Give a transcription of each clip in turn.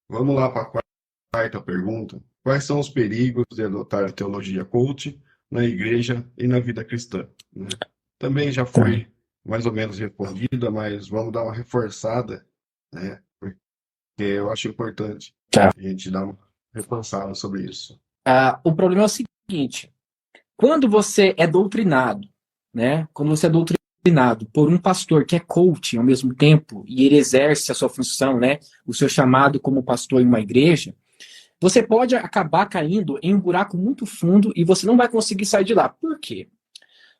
Vamos lá para a quarta pergunta. Quais são os perigos de adotar a teologia coach na igreja e na vida cristã? Né? Também já Tá. foi mais ou menos respondida, mas vamos dar uma reforçada, né? Porque eu acho importante Tá. a gente dar uma reforçada sobre isso. O problema é o seguinte: quando você é doutrinado, né? Quando você é doutrinado por um pastor que é coach ao mesmo tempo e ele exerce a sua função, né? O seu chamado como pastor em uma igreja, você pode acabar caindo em um buraco muito fundo e você não vai conseguir sair de lá. Por quê?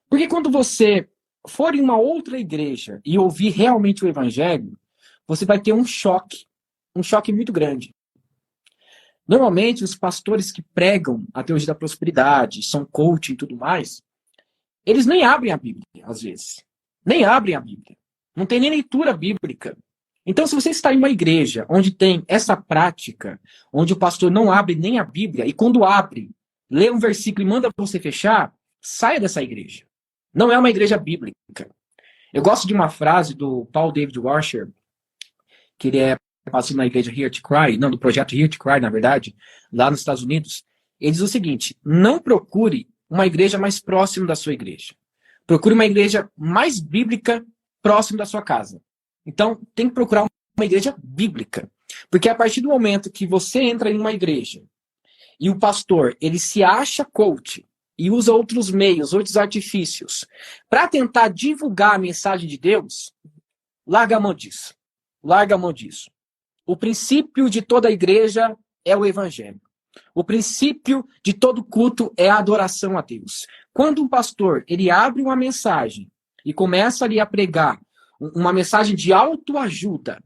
Porque quando você for em uma outra igreja e ouvir realmente o evangelho, você vai ter um choque muito grande. Normalmente, os pastores que pregam a teologia da prosperidade, são coaching e tudo mais, eles nem abrem a Bíblia, às vezes. Nem abrem a Bíblia. Não tem nem leitura bíblica. Então, se você está em uma igreja onde tem essa prática, onde o pastor não abre nem a Bíblia, e quando abre, lê um versículo e manda você fechar, saia dessa igreja. Não é uma igreja bíblica. Eu gosto de uma frase do Paul David Washer, que ele é pastor na igreja Hear to Cry, não, do projeto Hear to Cry, na verdade, lá nos Estados Unidos. Ele diz o seguinte: não procure uma igreja mais próxima da sua igreja. Procure uma igreja mais bíblica próximo da sua casa. Então, tem que procurar uma igreja bíblica. Porque a partir do momento que você entra em uma igreja e o pastor, ele se acha coach e usa outros meios, outros artifícios para tentar divulgar a mensagem de Deus, larga a mão disso. Larga a mão disso. O princípio de toda a igreja é o evangelho. O princípio de todo culto é a adoração a Deus. Quando um pastor ele abre uma mensagem e começa ali a pregar uma mensagem de autoajuda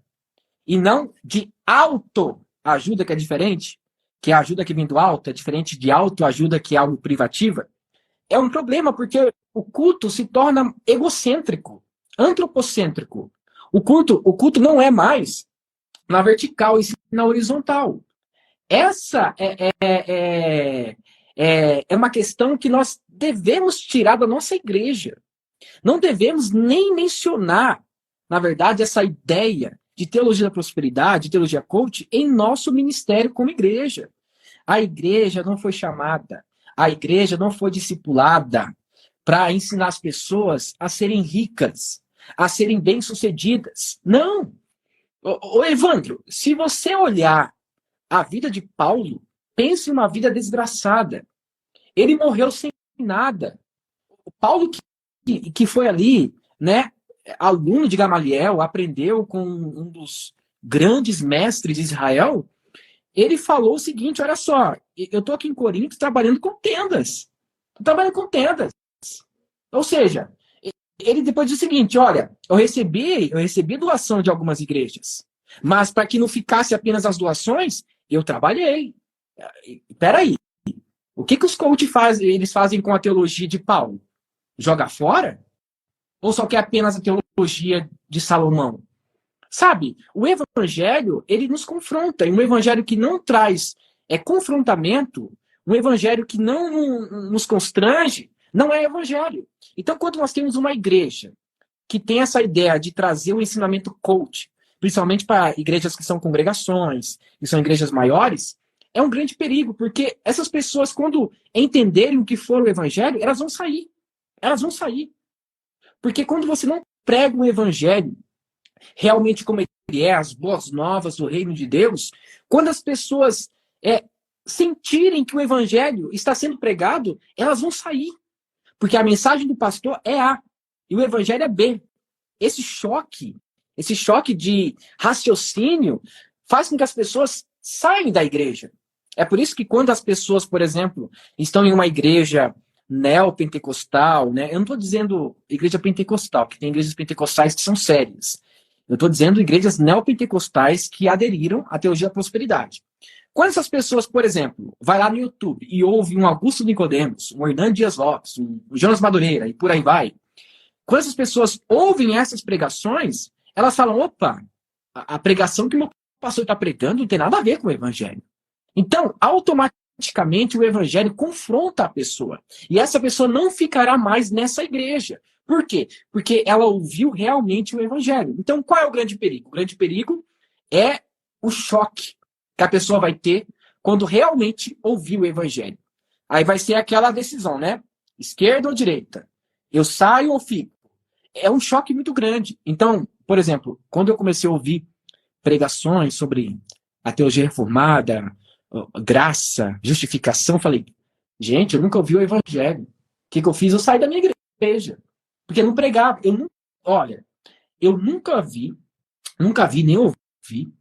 e não de autoajuda, que é diferente, que é a ajuda que vem do alto, é diferente de autoajuda, que é algo privativa, é um problema, porque o culto se torna egocêntrico, antropocêntrico. O culto não é mais na vertical e sim na horizontal. Essa é uma questão que nós devemos tirar da nossa igreja. Não devemos nem mencionar, na verdade, essa ideia de teologia da prosperidade, teologia coach, em nosso ministério como igreja. A igreja não foi chamada, a igreja não foi discipulada para ensinar as pessoas a serem ricas, a serem bem-sucedidas. Não! Ô, Evandro, se você olhar a vida de Paulo, pense em uma vida desgraçada. Ele morreu sem nada. O Paulo que foi ali, né, aluno de Gamaliel, aprendeu com um dos grandes mestres de Israel, ele falou o seguinte: olha só, eu estou aqui em Corinto trabalhando com tendas. Tô trabalhando com tendas. Ou seja, ele depois diz o seguinte: olha, eu recebi doação de algumas igrejas, mas para que não ficasse apenas as doações, eu trabalhei. Peraí, o que os coaches fazem, eles fazem com a teologia de Paulo? Joga fora? Ou só quer apenas a teologia de Salomão? Sabe, o evangelho, ele nos confronta, e um evangelho que não traz confrontamento, um evangelho que não nos constrange, não é evangelho. Então, quando nós temos uma igreja que tem essa ideia de trazer o ensinamento coach, principalmente para igrejas que são congregações, que são igrejas maiores, é um grande perigo, porque essas pessoas, quando entenderem o que for o evangelho, elas vão sair. Elas vão sair. Porque quando você não prega o evangelho realmente como ele é, as boas novas do reino de Deus, quando as pessoas sentirem que o evangelho está sendo pregado, elas vão sair. Porque a mensagem do pastor é A e o evangelho é B. Esse choque de raciocínio faz com que as pessoas saiam da igreja. É por isso que quando as pessoas, por exemplo, estão em uma igreja neopentecostal, né? Eu não estou dizendo igreja pentecostal, que tem igrejas pentecostais que são sérias. Eu estou dizendo igrejas neopentecostais que aderiram à teologia da prosperidade. Quando essas pessoas, por exemplo, vai lá no YouTube e ouve um Augusto Nicodemos, um Hernando Dias Lopes, um Jonas Madureira e por aí vai, quando essas pessoas ouvem essas pregações, elas falam: opa, a pregação que o meu pastor está pregando não tem nada a ver com o evangelho. Então, automaticamente, o evangelho confronta a pessoa. E essa pessoa não ficará mais nessa igreja. Por quê? Porque ela ouviu realmente o evangelho. Então, qual é o grande perigo? O grande perigo é o choque. que a pessoa vai ter quando realmente ouvir o evangelho. Aí vai ser aquela decisão, né? Esquerda ou direita? Eu saio ou fico? É um choque muito grande. Então, por exemplo, quando eu comecei a ouvir pregações sobre a teologia reformada, graça, justificação, eu falei, gente, eu nunca ouvi o evangelho. O que eu fiz? Eu saí da minha igreja. Porque eu não pregava. Olha, eu nunca vi nem ouvi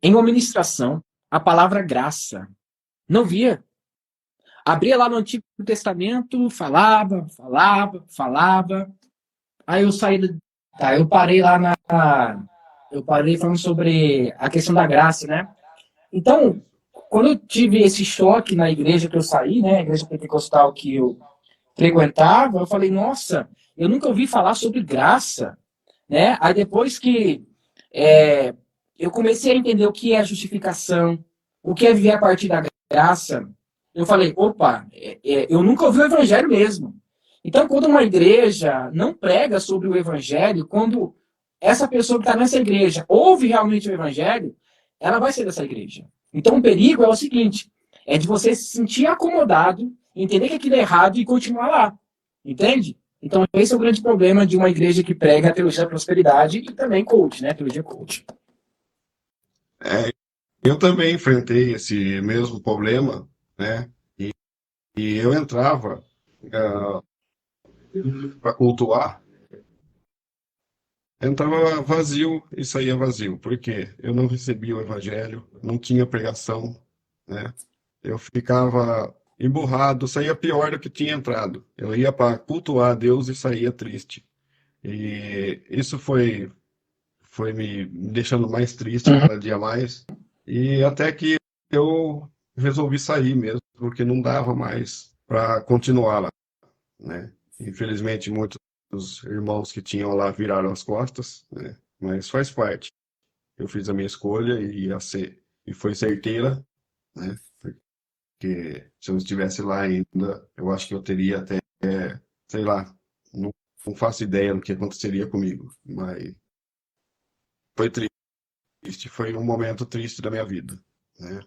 em uma ministração a palavra graça. Não via. Abria lá no Antigo Testamento, falava. Aí eu saí. Tá, eu parei lá na. Eu parei falando sobre a questão da graça, né? Então, quando eu tive esse choque na igreja que eu saí, né? A igreja pentecostal que eu frequentava, eu falei, nossa, eu nunca ouvi falar sobre graça, né? Aí depois que eu comecei a entender o que é justificação, o que é viver a partir da graça, eu falei, opa, eu nunca ouvi o evangelho mesmo. Então, quando uma igreja não prega sobre o evangelho, quando essa pessoa que está nessa igreja ouve realmente o evangelho, ela vai ser dessa igreja. Então, o perigo é o seguinte, é de você se sentir acomodado, entender que aquilo é errado e continuar lá. Entende? Então, esse é o grande problema de uma igreja que prega a teologia da prosperidade e também coach, né? Teologia coach. Eu também enfrentei esse mesmo problema, né? E eu entrava para cultuar, entrava vazio e saía vazio, porque eu não recebia o evangelho, não tinha pregação, né? Eu ficava emburrado, saía pior do que tinha entrado. Eu ia para cultuar a Deus e saía triste. E isso foi me deixando mais triste cada dia mais. E até que eu resolvi sair mesmo, porque não dava mais para continuar lá, né? Infelizmente, muitos dos irmãos que tinham lá viraram as costas, né? Mas faz parte. Eu fiz a minha escolha e foi certeira, né? Porque se eu estivesse lá ainda, eu acho que eu teria até, sei lá, não faço ideia do que aconteceria comigo, mas foi triste, foi um momento triste da minha vida, né?